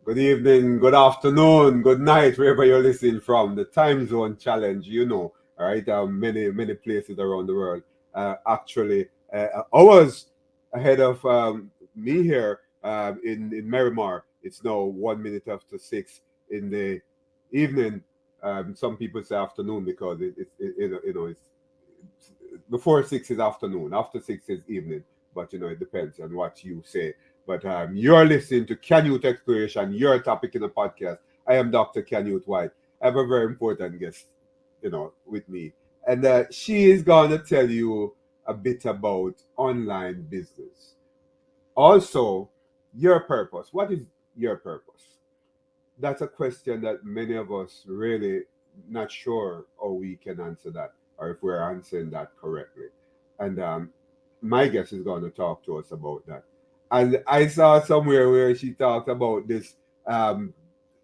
Good evening, good afternoon, good night, wherever you're listening from. The time zone challenge, all right? Many places around the world. Actually, hours ahead of me here in Merrimar. It's now 1 minute after 6 in the evening. Some people say afternoon because it's before 6 is afternoon, after 6 is evening. But it depends on what you say. But you're listening to Canute Exploration, your topic in the podcast. I am Dr. Canute White. I have a very important guest, with me. And she is going to tell you a bit about online business. Also, your purpose. What is your purpose? That's a question that many of us really not sure how we can answer that or if we're answering that correctly. And my guest is going to talk to us about that. And I saw somewhere where she talked about this um,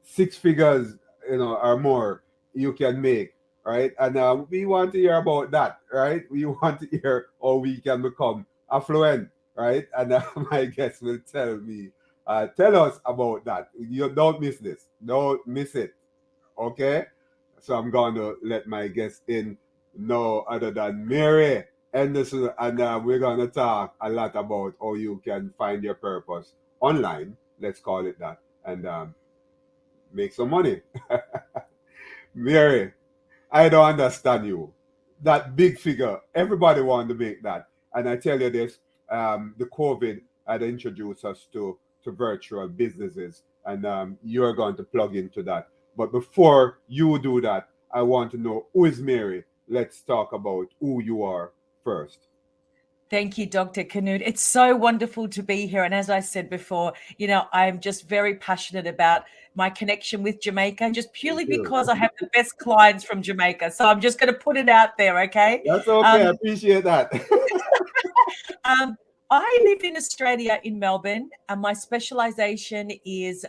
6 figures, or more you can make, right? And we want to hear about that, right? We want to hear how we can become affluent, right? And my guest will tell us about that. You don't miss this. Don't miss it. Okay? So I'm going to let my guest in no other than Mary Anderson, and we're going to talk a lot about how you can find your purpose online, let's call it that, and make some money. Mary, I don't understand you. That big figure, everybody wants to make that. And I tell you this, the COVID had introduced us to virtual businesses, and you're going to plug into that. But before you do that, I want to know who is Mary. Let's talk about who you are first. Thank you, Dr. Canute. It's so wonderful to be here. And as I said before, I'm just very passionate about my connection with Jamaica, just Thank purely you. because I have the best clients from Jamaica. So I'm just going to put it out there, okay? That's okay. I appreciate that. I live in Australia, in Melbourne, and my specialization is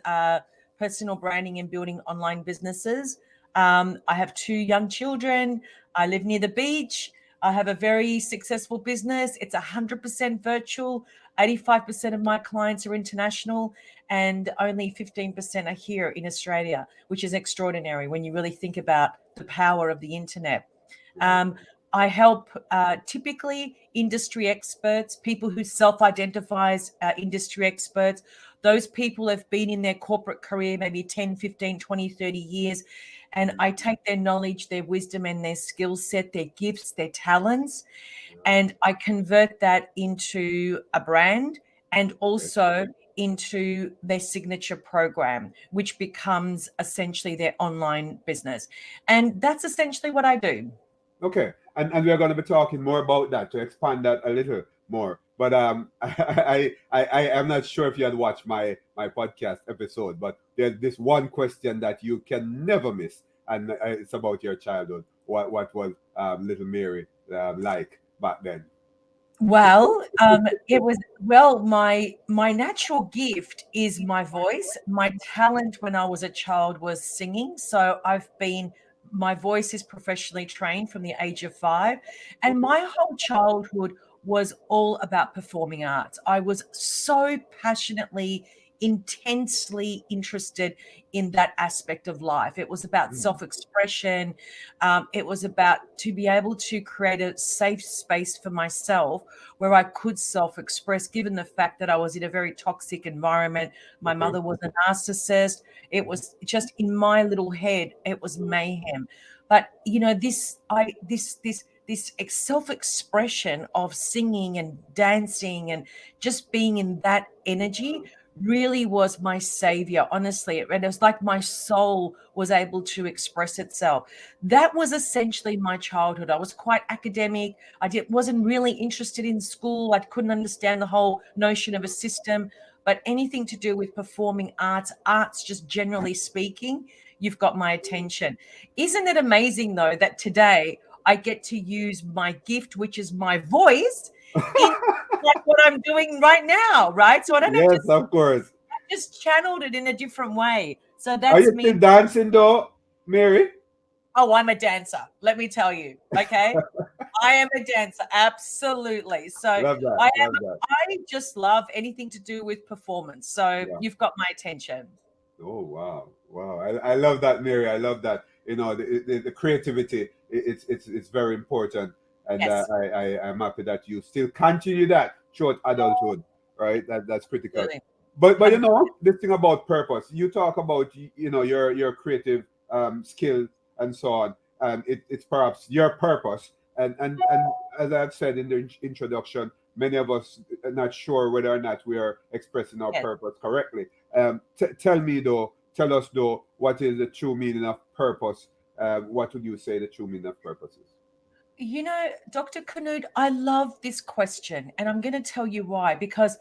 personal branding and building online businesses. I have 2 young children. I live near the beach. I have a very successful business. It's 100% virtual. 85% of my clients are international, and only 15% are here in Australia, which is extraordinary when you really think about the power of the internet. Um, I help typically industry experts, people who self-identify as industry experts. Those people have been in their corporate career maybe 10, 15, 20, 30 years. And I take their knowledge, their wisdom, and their skill set, their gifts, their talents, and I convert that into a brand and also into their signature program, which becomes essentially their online business. And that's essentially what I do. Okay, and we're going to be talking more about that to expand that a little more. But I am not sure if you had watched my podcast episode, but there's this one question that you can never miss, and it's about your childhood. What was little Mary like back then? Well, my natural gift is my voice. My talent when I was a child was singing. So my voice is professionally trained from the age of 5. And Okay. my whole childhood was all about performing arts. I was so passionately, intensely interested in that aspect of life. It was about Mm. self-expression. It was about to be able to create a safe space for myself where I could self-express, given the fact that I was in a very toxic environment. My Okay. mother was a narcissist. It was just in my little head, it was mayhem. But this self-expression of singing and dancing and just being in that energy really was my savior, honestly. And it was like my soul was able to express itself. That was essentially my childhood. I was quite academic. Wasn't really interested in school. I couldn't understand the whole notion of a system, but anything to do with performing arts just generally speaking, you've got my attention. Isn't it amazing though that today I get to use my gift, which is my voice, in like what I'm doing right now, right? So I don't have to Yes, of course. just channeled it in a different way. So Are that's you me. still dancing though, Mary? Oh, I'm a dancer. Let me tell you. Okay. I am a dancer. Absolutely. So Love that. I Love that. I just love anything to do with performance. So Yeah. you've got my attention. Oh wow, wow! I love that, Mary. I love that. You know, the creativity. It's very important, and Yes, I'm happy that you still continue that throughout adulthood. Right, that's critical. absolutely. But you 100%. know, this thing about purpose. You talk about you know your creative skill and so on. It's perhaps your purpose, and as I've said in the introduction, many of us are not sure whether or not we are expressing our Yes. purpose correctly. Tell me though, tell us though, what is the true meaning of purpose? What would you say the true meaning of purpose is? You know, Dr. Kanud, I love this question, and I'm going to tell you why. Because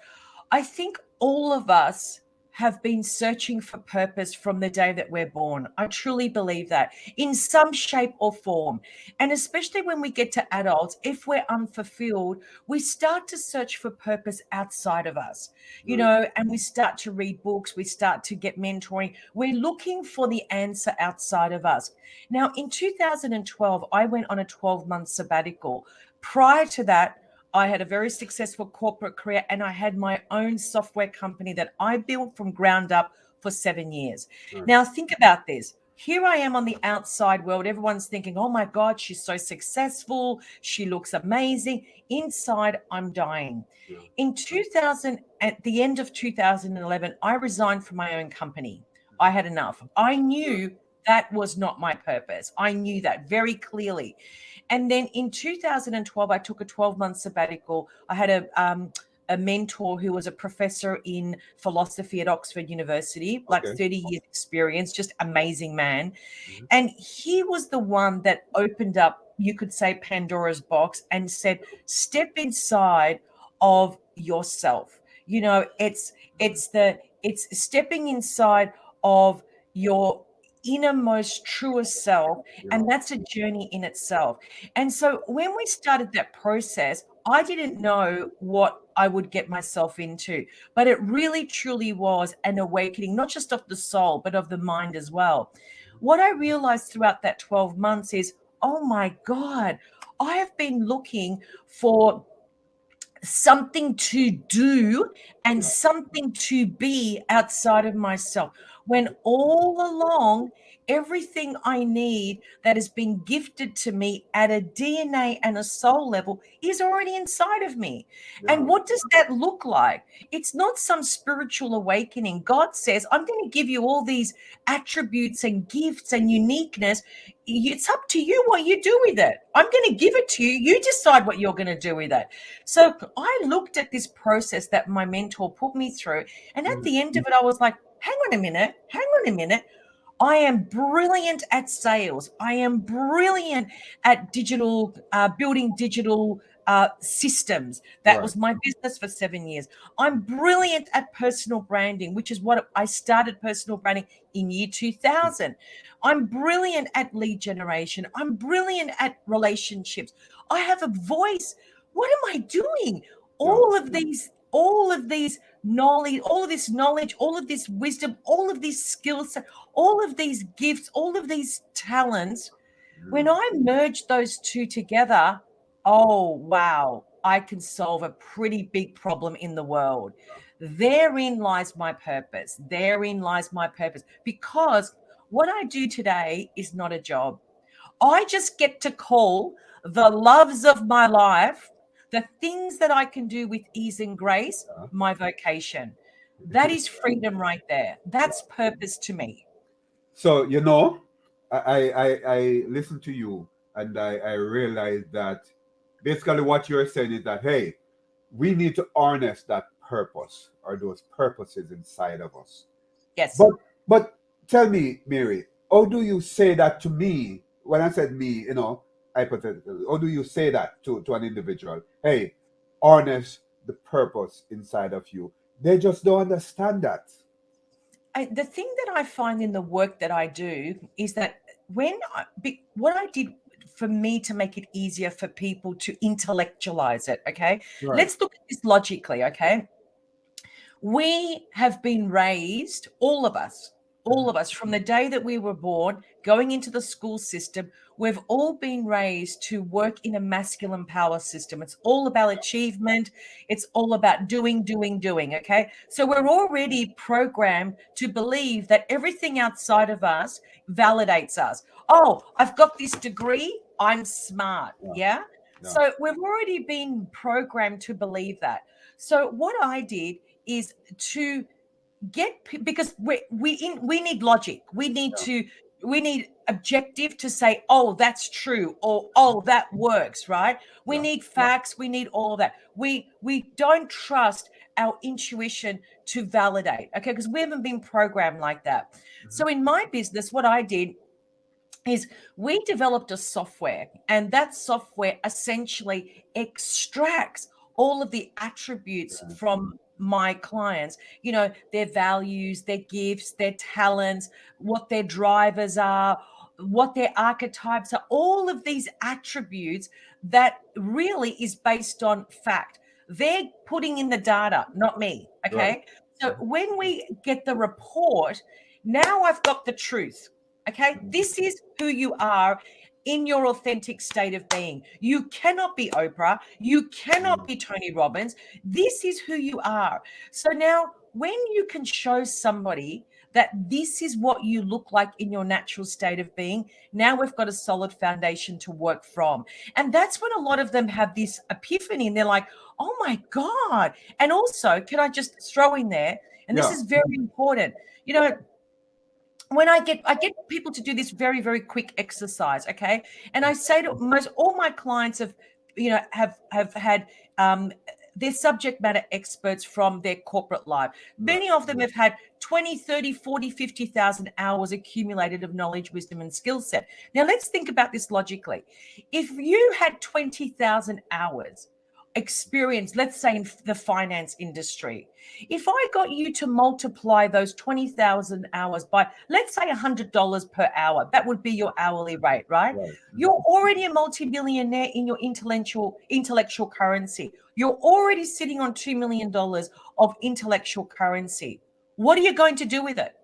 I think all of us have been searching for purpose from the day that we're born. I truly believe that in some shape or form. And especially when we get to adults, if we're unfulfilled, we start to search for purpose outside of us, you Right. know, and we start to read books, we start to get mentoring. We're looking for the answer outside of us. Now, in 2012, I went on a 12-month sabbatical. Prior to that, I had a very successful corporate career and I had my own software company that I built from ground up for 7 years. Right. Now, think about this. Here I am on the outside world. Everyone's thinking, oh my God, she's so successful. She looks amazing. Inside, I'm dying. Yeah. In 2000, at the end of 2011, I resigned from my own company. I had enough. I Right. knew that was not my purpose. I knew that very clearly. And then in 2012, I took a 12-month sabbatical. I had a mentor who was a professor in philosophy at Oxford University, like Okay. 30 years experience, just amazing man. Mhm. And he was the one that opened up, you could say, Pandora's box and said, step inside of yourself. You know, it's stepping inside of your innermost truest self, Yeah. and that's a journey in itself. And so when we started that process, I didn't know what I would get myself into, but it really truly was an awakening, not just of the soul, but of the mind as well. What I realized throughout that 12 months is, oh my God, I have been looking for something to do and Yeah. something to be outside of myself. When all along, everything I need that has been gifted to me at a DNA and a soul level is already inside of me. And Yeah. what does that look like? It's not some spiritual awakening. God says, I'm going to give you all these attributes and gifts and uniqueness. It's up to you what you do with it. I'm going to give it to you. You decide what you're going to do with it. So I looked at this process that my mentor put me through. And at Mhm. the end of it, I was like, hang on a minute, hang on a minute. I am brilliant at sales. I am brilliant at building digital systems. That Right. was my business for 7 years. I'm brilliant at personal branding, which is what I started personal branding in year 2000. I'm brilliant at lead generation. I'm brilliant at relationships. I have a voice. What am I doing? Yeah. All of these knowledge, all of this knowledge, all of this wisdom, all of these skills, all of these gifts, all of these talents, when Mhm. I merge those two together, oh, wow, I can solve a pretty big problem in the world. Therein lies my purpose. Therein lies my purpose. Because what I do today is not a job. I just get to call the loves of my life, the things that I can do with ease and grace, Yeah. my vocation. That is freedom right there. That's purpose to me. So you know, I listen to you and I realize that basically what you're saying is that hey, we need to harness that purpose or those purposes inside of us. Yes. But but tell me, Mary, how do you say that to me? When I said me, you know, hypothetically, how do you say that to an individual? Hey, harness the purpose inside of you. They just don't understand that. The thing that I find in the work that I do is that what I did for me to make it easier for people to intellectualize it, okay? Right. Let's look at this logically, okay? We have been raised, all of us, all of us, from the day that we were born, going into the school system, we've all been raised to work in a masculine power system. It's all about achievement. It's all about doing, doing, doing. Okay. So we're already programmed to believe that everything outside of us validates us. Oh, I've got this degree. I'm smart. Yeah. Yeah. So we've already been programmed to believe that. So what I did is to because we need logic. We need objective to say, oh, that's true, or oh, that works, right? We Yeah. need facts. We need all of that. We don't trust our intuition to validate, okay? Because we haven't been programmed like that. So in my business, what I did is we developed a software, and that software essentially extracts all of the attributes from my clients, their values, their gifts, their talents, what their drivers are, what their archetypes are, all of these attributes that really is based on fact. They're putting in the data, not me. Okay. Right. So when we get the report, now I've got the truth. Okay. This is who you are in your authentic state of being. You cannot be Oprah. You cannot be Tony Robbins. This is who you are. So now when you can show somebody that this is what you look like in your natural state of being, now we've got a solid foundation to work from. And that's when a lot of them have this epiphany and they're like, oh my God. And also, can I just throw in there, and this Yeah. is very important, when I get people to do this very, very quick exercise, okay? And I say to most all my clients have had their subject matter experts from their corporate life. Many of them have had 20, 30, 40, 50,000 hours accumulated of knowledge, wisdom, and skill set. Now, let's think about this logically. If you had 20,000 hours experience, let's say in the finance industry, if I got you to multiply those 20,000 hours by, let's say, $100 per hour, that would be your hourly rate, right? Right. You're already a multimillionaire in your intellectual currency. You're already sitting on $2 million of intellectual currency. What are you going to do with it?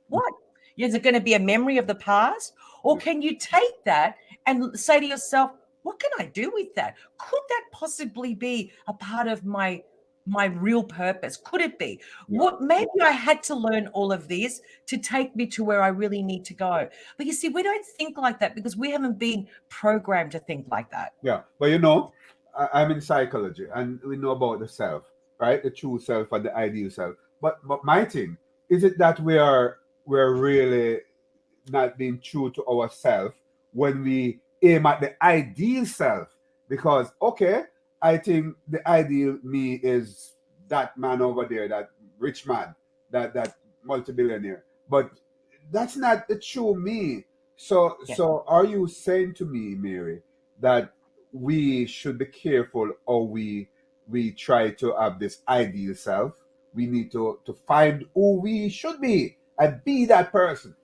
What? Is it going to be a memory of the past? Or can you take that and say to yourself, what can I do with that? Could that possibly be a part of my real purpose? Could it be? What, maybe I had to learn all of this to take me to where I really need to go. But you see, we don't think like that because we haven't been programmed to think like that. Yeah. But I'm in psychology, and we know about the self, right? The true self and the ideal self. But my thing is it that we're really not being true to ourselves when we aim at the ideal self, because okay, I think the ideal me is that man over there, that rich man, that multi-billionaire, but that's not the true me. So are you saying to me, Mary, that we should be careful, or we try to have this ideal self? We need to find who we should be and be that person.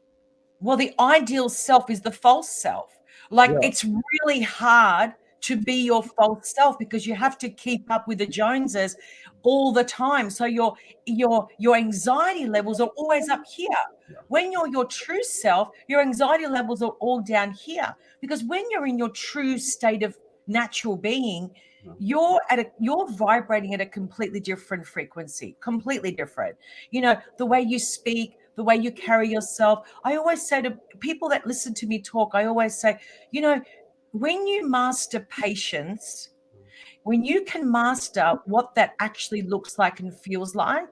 Well, the ideal self is the false self. Like, Yeah. it's really hard to be your false self because you have to keep up with the Joneses all the time. So your anxiety levels are always up here. Yeah. When you're your true self, your anxiety levels are all down here. Because when you're in your true state of natural being, you're vibrating at a completely different frequency, completely different. The way you speak, the way you carry yourself. I always say to people that listen to me talk, I always say, when you master patience, when you can master what that actually looks like and feels like,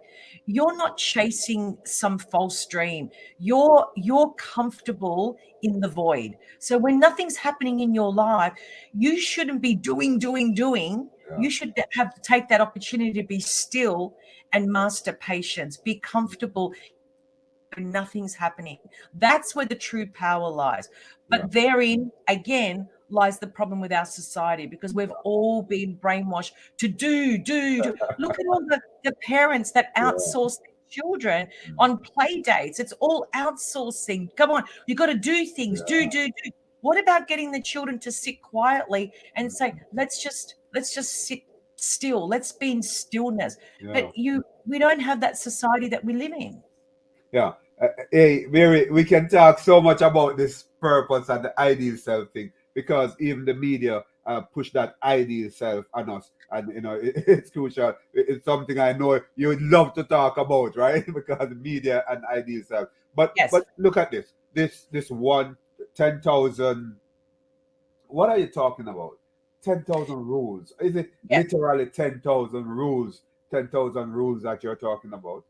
you're not chasing some false dream. You're comfortable in the void. So when nothing's happening in your life, you shouldn't be doing. Yeah. You should take that opportunity to be still and master patience. Be comfortable. Nothing's happening. That's where the true power lies. But therein, again, lies the problem with our society, because we've all been brainwashed to do. Look at all the parents that outsource their children on play dates. It's all outsourcing. Come on, you got to do things. Do. What about getting the children to sit quietly and say, let's just sit still. Let's be in stillness. Yeah. But we don't have that society that we live in. Yeah. Hey, Mary, we can talk so much about this purpose and the ideal self thing because even the media push that ideal self on us, and it's crucial. It's something I know you would love to talk about, right? Because the media and ideal self. But Yes. but look at this. This one 10,000. What are you talking about? 10,000 rules. Is it Yes. literally 10,000 rules? 10,000 rules that you're talking about?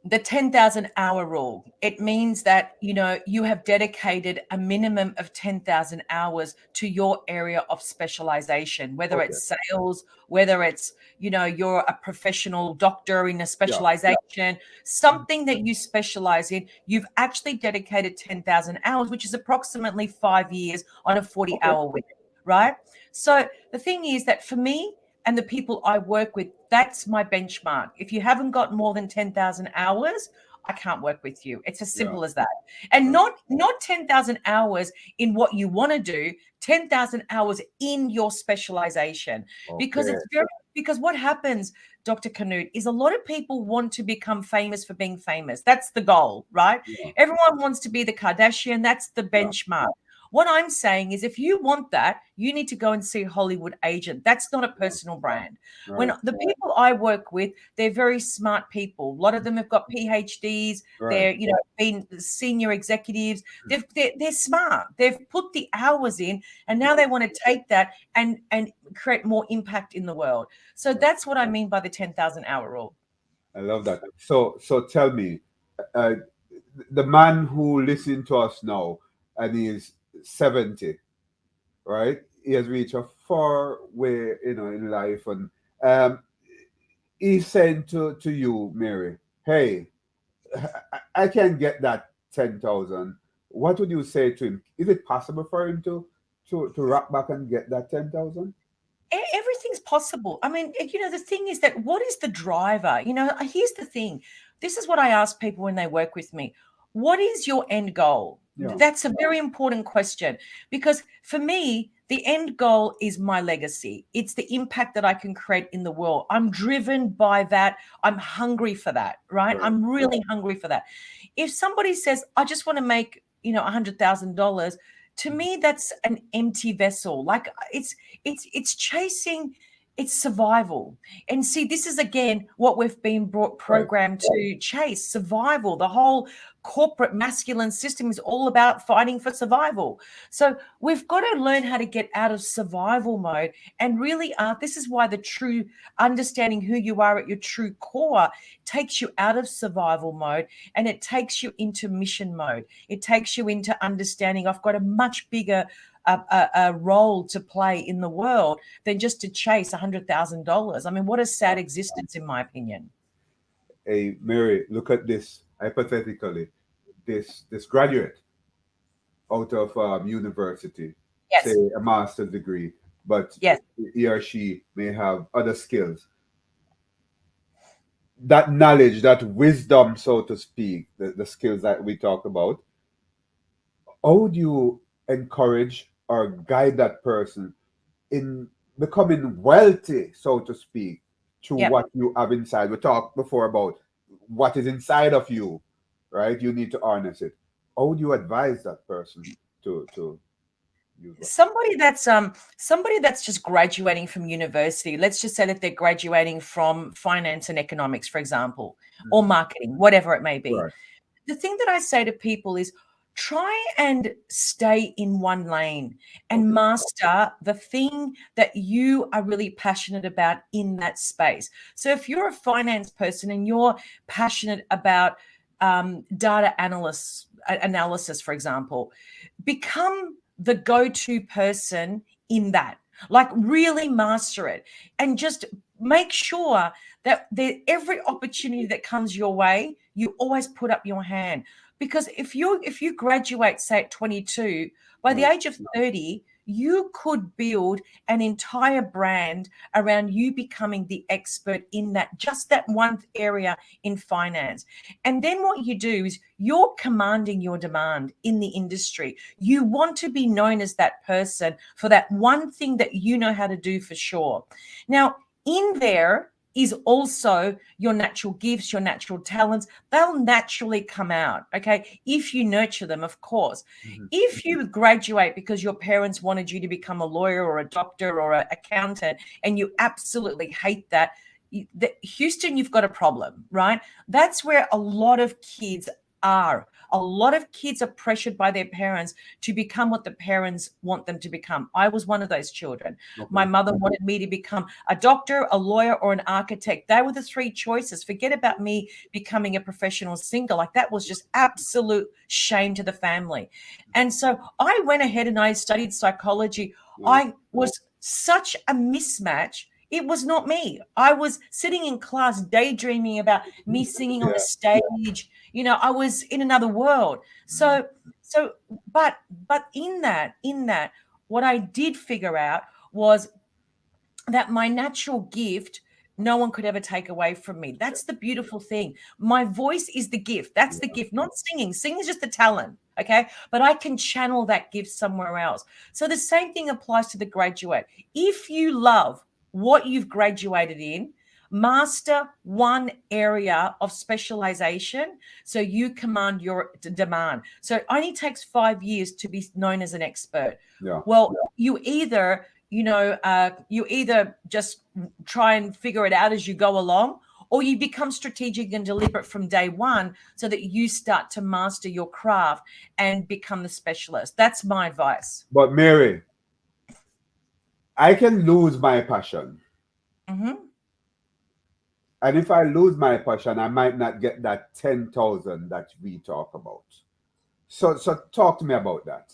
The 10,000 hour rule. It means that, you have dedicated a minimum of 10,000 hours to your area of specialization, whether Okay. it's sales, whether it's, you're a professional doctor in a Yeah. specialization, something that you specialize in, you've actually dedicated 10,000 hours, which is approximately 5 years on a 40 Okay. hour week, right? So the thing is that for me, and the people I work with, that's my benchmark. If you haven't got more than 10,000 hours, I can't work with you. It's as Yeah. simple as that. And Right. not 10,000 hours in what you want to do, 10,000 hours in your specialization. Because Okay. it's very because what happens, Dr. Canute, is a lot of people want to become famous for being famous. That's the goal, right? Yeah. Everyone wants to be the Kardashian. That's the Yeah. benchmark. What I'm saying is if you want that, you need to go and see a Hollywood agent. That's not a personal brand. When Right. the people I work with, they're very smart people. A lot of them have got PhDs. Right. They're, been senior executives. They're smart. They've put the hours in, and now they want to take that and create more impact in the world. So that's what I mean by the 10,000 hour rule. I love that. So tell me, uh, the man who listened to us now and is 70, right? He has reached a far way, in life, and um, he's saying to you, Mary, hey, I can get that 10,000. What would you say to him? Is it possible for him to rock back and get that 10,000? Everything's possible. I mean, the thing is that what is the driver? Here's the thing. This is what I ask people when they work with me. What is your end goal? Yeah. That's a very important question because for me, the end goal is my legacy. It's the impact that I can create in the world. I'm driven by that. I'm hungry for that, right? Right. I'm really hungry for that. If somebody says, I just want to make, $100,000, to me, that's an empty vessel. Like it's chasing it's survival. And see, this is again what we've been brought Right. programmed to chase survival. The whole corporate masculine system is all about fighting for survival. So we've got to learn how to get out of survival mode and really this is why the true understanding who you are at your true core takes you out of survival mode and it takes you into mission mode. It takes you into understanding I've got a much bigger a role to play in the world than just to chase $100,000. I mean, what a sad existence, in my opinion. Hey, Mary, look at this hypothetically. This graduate out of university, say Yes, a master's degree, but yes. he or she may have other skills. That knowledge, that wisdom, so to speak, the skills that we talk about, how would you encourage or guide that person in becoming wealthy, so to speak, through Yep. what you have inside? We talked before about what is inside of you, right? You need to harness it. How would you advise that person to use that? Somebody that's just graduating from university, let's just say that they're graduating from finance and economics, for example, or Mhm. marketing, whatever it may be. Right. The thing that I say to people is try and stay in one lane and Okay. master the thing that you are really passionate about in that space. So if you're a finance person and you're passionate about data analysis, for example, become the go-to person in that. Like really master it and just make sure that every opportunity that comes your way, you always put up your hand. Because if you graduate, say at 22, by the Right. age of 30, you could build an entire brand around you becoming the expert in that one area in finance. And then what you do is you're commanding your demand in the industry. You want to be known as that person for that one thing that you know how to do for sure. Now, in there, is also your natural gifts, your natural talents. They'll naturally come out, okay, if you nurture them, of course. If you graduate because your parents wanted you to become a lawyer or a doctor or an accountant and you absolutely hate that, Houston, you've got a problem, right? That's where a lot of kids are. A lot of kids are pressured by their parents to become what the parents want them to become. I was one of those children. Okay. My mother wanted me to become a doctor, a lawyer, or an architect. They were the three choices. Forget about me becoming a professional singer. Like, that was just absolute shame to the family. And so I went ahead and I studied psychology. I was such a mismatch. It was not me. I was sitting in class daydreaming about me singing on a stage. You know, I was in another world. But in that, what I did figure out was that my natural gift, no one could ever take away from me. That's the beautiful thing. My voice is the gift. That's the gift, not singing. Singing is just the talent, okay? But I can channel that gift somewhere else. So the same thing applies to the graduate. If you love what you've graduated in, master one area of specialization so you command your demand. So it only takes 5 years to be known as an expert. Well, you either just try and figure it out as you go along, or you become strategic and deliberate from day one so that you start to master your craft and become the specialist. That's my advice. But Mary, I can lose my passion. And if I lose my passion, I might not get that 10,000 that we talk about. So talk to me about that.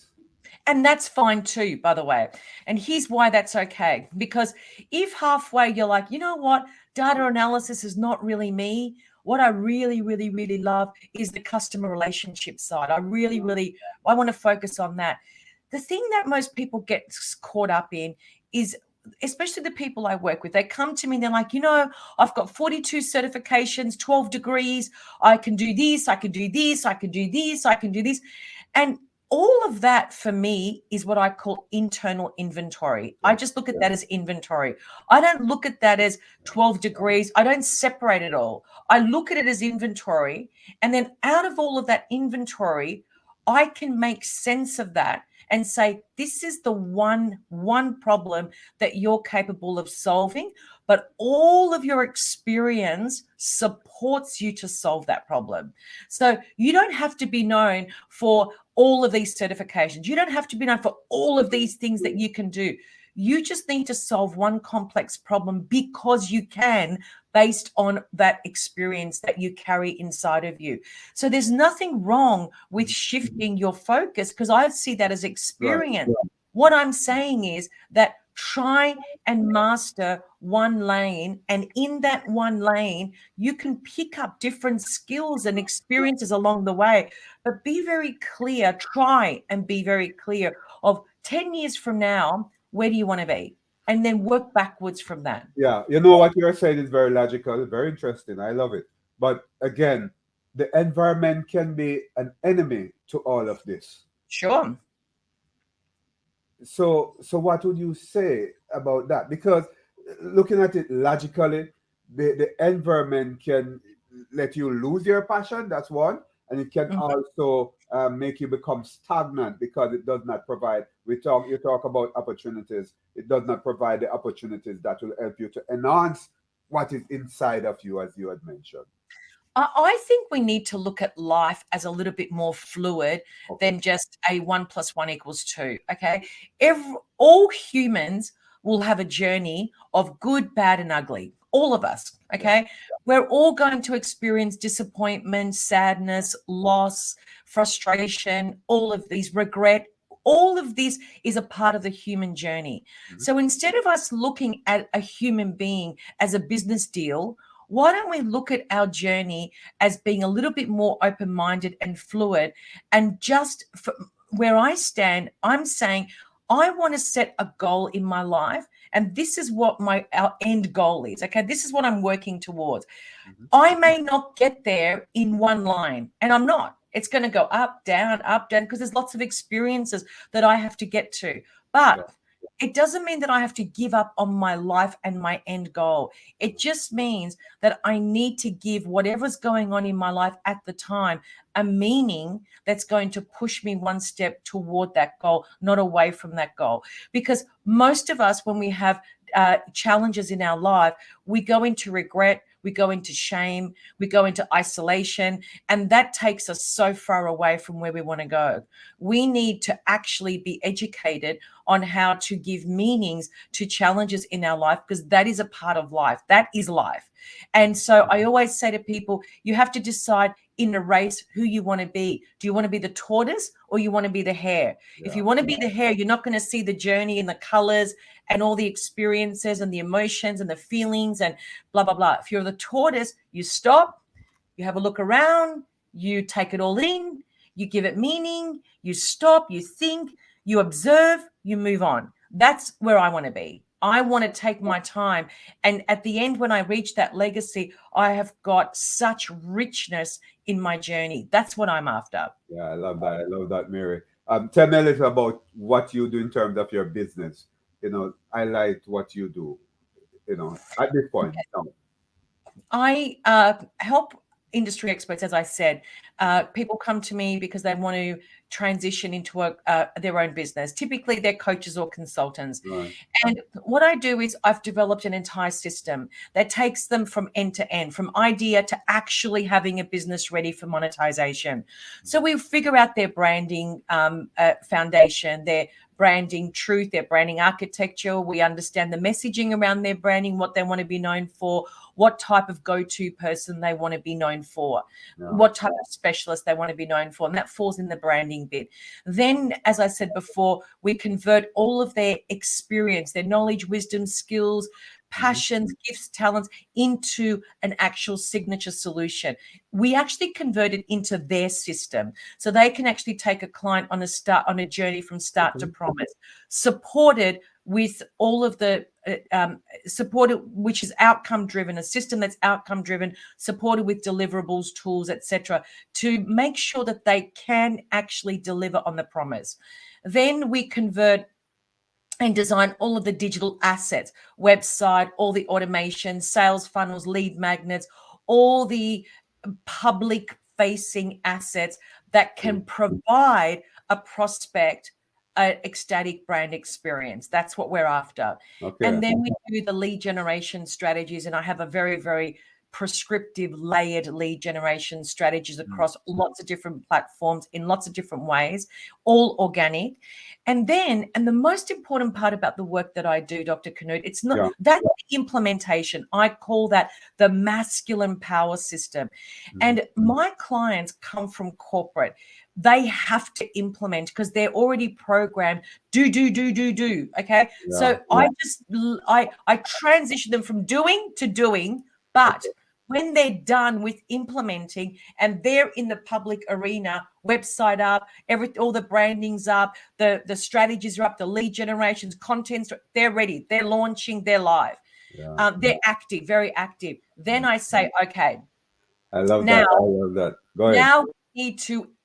And that's fine too, by the way. And here's why that's okay. Because if halfway you're like, you know what, data analysis is not really me. What I really, really, really love is the customer relationship side. I want to focus on that. The thing that most people get caught up in is, especially the people I work with, they come to me and they're like, you know, I've got 42 certifications, 12 degrees. I can do this, I can do this, I can do this, I can do this. And all of that for me is what I call internal inventory. I just look at that as inventory. I don't look at that as 12 degrees. I don't separate it all. I look at it as inventory. And then out of all of that inventory, I can make sense of that and say, this is the one problem that you're capable of solving, but all of your experience supports you to solve that problem. So you don't have to be known for all of these certifications. You don't have to be known for all of these things that you can do. You just need to solve one complex problem because you can, based on that experience that you carry inside of you. So there's nothing wrong with shifting your focus, because I see that as experience. Right. What I'm saying is that try and master one lane, and in that one lane, you can pick up different skills and experiences along the way. But be very clear, try and be very clear of 10 years from now, where do you want to be? And then work backwards from that. Yeah, you know what you're saying is very logical, very interesting. I love it. But again, the environment can be an enemy to all of this. Sure. So what would you say about that? Because looking at it logically, the environment can let you lose your passion. That's one. And it can also make you become stagnant because it does not provide. You talk about opportunities. It does not provide the opportunities that will help you to enhance what is inside of you, as you had mentioned. I think we need to look at life as a little bit more fluid than just a 1 + 1 = 2. Okay, all humans will have a journey of good, bad, and ugly. All of us. Okay, we're all going to experience disappointment, sadness, loss, frustration, all of these, regret. All of this is a part of the human journey. So instead of us looking at a human being as a business deal, why don't we look at our journey as being a little bit more open-minded and fluid? And just where I stand, I'm saying I want to set a goal in my life, and this is what our end goal is. Okay, this is what I'm working towards. I may not get there in one line, and I'm not. It's going to go up, down, because there's lots of experiences that I have to get to. But it doesn't mean that I have to give up on my life and my end goal. It just means that I need to give whatever's going on in my life at the time a meaning that's going to push me one step toward that goal, not away from that goal. Because most of us, when we have challenges in our life, we go into regret, we go into shame, we go into isolation, and that takes us so far away from where we want to go. We need to actually be educated on how to give meanings to challenges in our life, because that is a part of life. That is life. And so I always say to people, you have to decide in a race who you want to be. Do you want to be the tortoise or you want to be the hare? Yeah. If you want to be the hare, you're not going to see the journey and the colors and all the experiences and the emotions and the feelings and blah, blah, blah. If you're the tortoise, you stop, you have a look around, you take it all in, you give it meaning, you stop, you think, you observe, you move on. That's where I want to be. I want to take my time. And at the end, when I reach that legacy, I have got such richness in my journey. That's what I'm after. Yeah, I love that. I love that, Mary. Tell me a little about what you do in terms of your business. Highlight what you do, at this point. No. I help industry experts, as I said. People come to me because they want to transition into their own business. Typically, they're coaches or consultants. Right. And what I do is I've developed an entire system that takes them from end to end, from idea to actually having a business ready for monetization. So we figure out their branding foundation, their branding truth, their branding architecture. We understand the messaging around their branding, what they want to be known for, what type of go-to person they want to be known for, what type of specialist they want to be known for. And that falls in the branding bit. Then, as I said before, we convert all of their experience, their knowledge, wisdom, skills, passions, gifts, talents into an actual signature solution. We actually convert it into their system, so they can actually take a client on a journey from start to promise, supported with all of the supported, which is outcome driven, a system that's outcome driven, supported with deliverables, tools, etc., to make sure that they can actually deliver on the promise. Then we convert and design all of the digital assets, website, all the automation, sales funnels, lead magnets, all the public facing assets that can provide a prospect an ecstatic brand experience. That's what we're after. Okay. And then we do the lead generation strategies, and I have a very, very prescriptive layered lead generation strategies across lots of different platforms in lots of different ways, all organic. And the most important part about the work that I do, Dr. Canute, it's not that's the implementation. I call that the masculine power system. And my clients come from corporate. They have to implement because they're already programmed do. Okay. So I transition them from doing to doing, but when they're done with implementing and they're in the public arena, website up, all the branding's up, the strategies are up, the lead generations, contents, they're ready, they're launching, they're live, they're active, very active. Then I say, okay, I love that. I love that. Go ahead.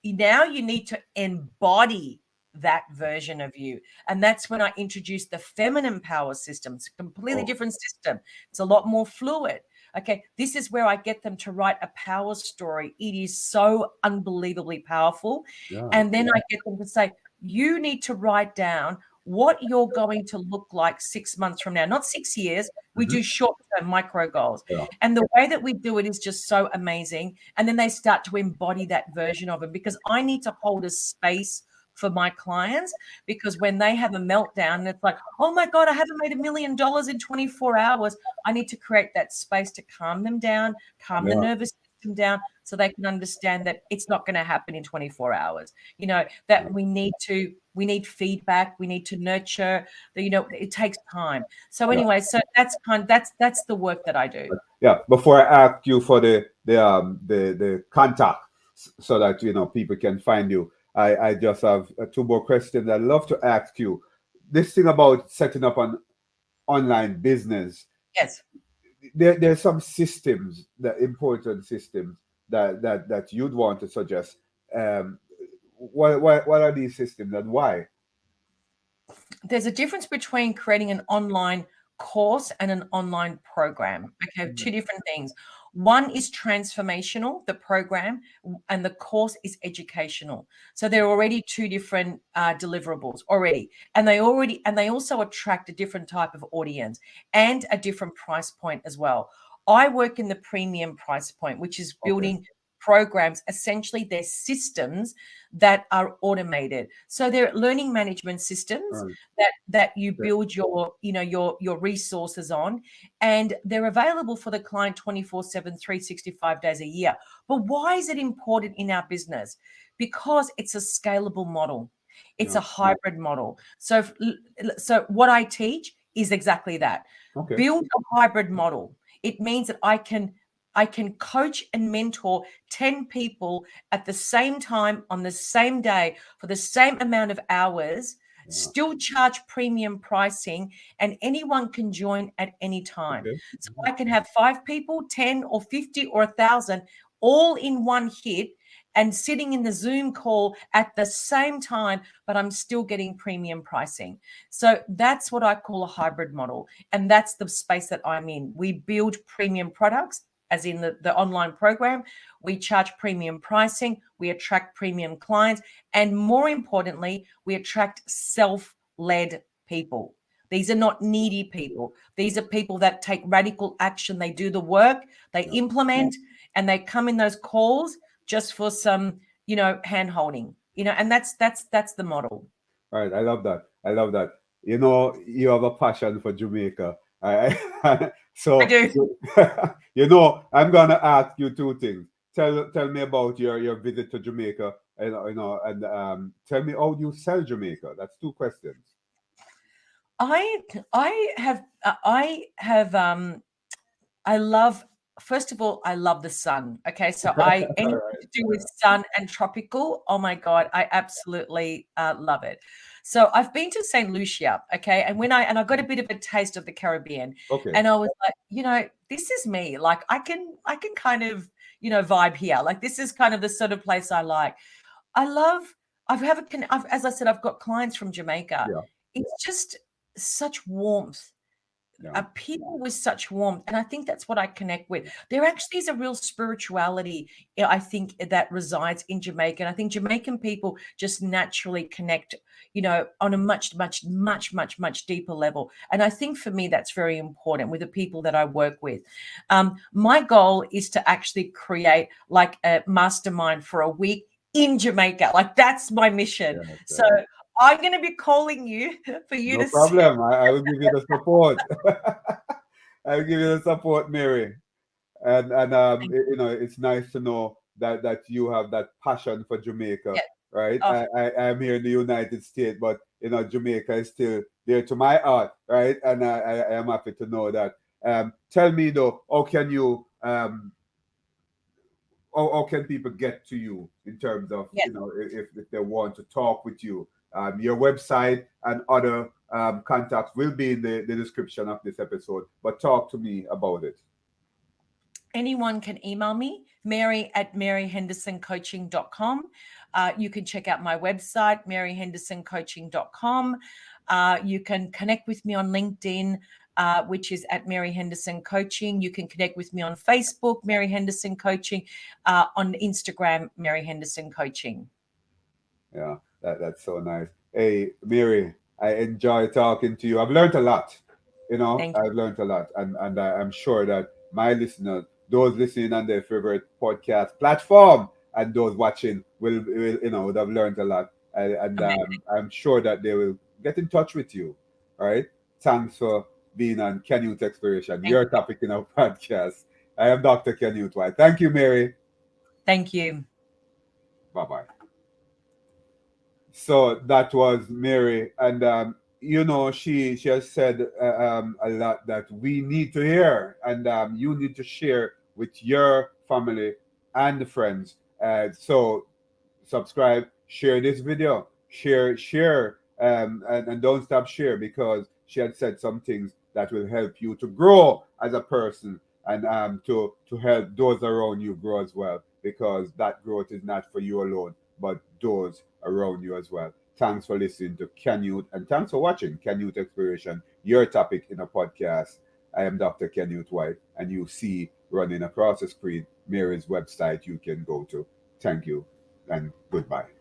Now you need to embody that version of you. And that's when I introduce the feminine power system. It's a completely different system. It's a lot more fluid. Okay, this is where I get them to write a power story. It is so unbelievably powerful. And then I get them to say, you need to write down what you're going to look like 6 months from now, not 6 years. We do short-term micro goals. And the way that we do it is just so amazing. And then they start to embody that version of it, because I need to hold a space for my clients, because when they have a meltdown and it's like, oh my God, I haven't made $1 million in 24 hours. I need to create that space to calm them down, calm the nervous system down, so they can understand that it's not going to happen in 24 hours. That we need feedback, we need to nurture, it takes time. So anyway, so that's the work that I do. Yeah. Before I ask you for the contact so that people can find you, I just have two more questions I'd love to ask you. This thing about setting up an online business. Yes. There's some systems, important systems that you'd want to suggest. What are these systems and why? there's a difference between creating an online course and an online program. Okay, two different things. One is transformational, the program, and the course is educational. So they're already two different deliverables already, and they also attract a different type of audience and a different price point as well. I work in the premium price point, which is Okay. building programs. Essentially, they're systems that are automated. So they're learning management systems All right. that you Okay. build your resources on, and they're available for the client 24/7, 365 days a year. But why is it important in our business? Because it's a scalable model. It's Yeah. a hybrid model. So what I teach is exactly that. Okay. Build a hybrid model. It means that I can coach and mentor 10 people at the same time on the same day for the same amount of hours, Yeah. still charge premium pricing, and anyone can join at any time. Okay. So I can have 5 people, 10 or 50 or 1,000 all in one hit and sitting in the Zoom call at the same time, but I'm still getting premium pricing. So that's what I call a hybrid model. And that's the space that I'm in. We build premium products, as in the online program. We charge premium pricing, we attract premium clients, and more importantly, we attract self-led people. These are not needy people. These are people that take radical action. They do the work, they Yeah. implement, and they come in those calls just for some, hand holding, and that's the model. All right. I love that. I love that. You have a passion for Jamaica. I So, do. I'm gonna ask you two things. Tell me about your visit to Jamaica, and and tell me how you sell Jamaica. That's two questions. I have I love, first of all, I love the sun. Okay. So All anything right. to do with sun and tropical, oh my God, I absolutely love it. So I've been to St. Lucia. Okay. And I got a bit of a taste of the Caribbean, Okay. and I was like, this is me. Like I can kind of, vibe here. Like this is kind of the sort of place I like. I love, as I said, I've got clients from Jamaica. Yeah. It's just such warmth, Yeah. people with such warmth, and I think that's what I connect with. There actually is a real spirituality, I think, that resides in Jamaica, and I think Jamaican people just naturally connect, on a much, much, much, much, much deeper level. And I think for me, that's very important with the people that I work with. My goal is to actually create like a mastermind for a week in Jamaica. Like that's my mission. Yeah. So I'm going to be calling you for you No to see. problem. I will give you the support. I'll give you the support, Mary. And it's nice to know that you have that passion for Jamaica, Yeah. right? Oh, I'm here in the United States, but Jamaica is still dear to my heart, right? And I am happy to know that. Tell me though, how can people get to you in terms of yeah. if they want to talk with you? Your website and other contacts will be in the description of this episode, but talk to me about it. Anyone can email me, mary@maryhendersoncoaching.com. You can check out my website, maryhendersoncoaching.com. You can connect with me on LinkedIn, which is at Mary Henderson Coaching. You can connect with me on Facebook, Mary Henderson Coaching, on Instagram, Mary Henderson Coaching. Yeah, that's so nice. Hey, Mary, I enjoy talking to you. I've learned a lot. Thank you. I've learned a lot, and I'm sure that my listeners, those listening on their favorite podcast platform, and those watching would have learned a lot, and Amazing. I'm sure that they will get in touch with you. All right. Thanks for being on Canute Exploration, Thank your you. topic in our podcast. I am Dr. Canute White. Thank you, Mary. Thank you. Bye bye. So that was Mary, and she has said a lot that we need to hear, and you need to share with your family and friends. So subscribe, share this video, share, and don't stop share, because she had said some things that will help you to grow as a person, and to help those around you grow as well, because that growth is not for you alone, but those around you as well. Thanks for listening to Canute, and thanks for watching Canute Exploration, your topic in a podcast. I am Dr. Canute White, and you see running across the screen Mary's website you can go to. Thank you, and goodbye.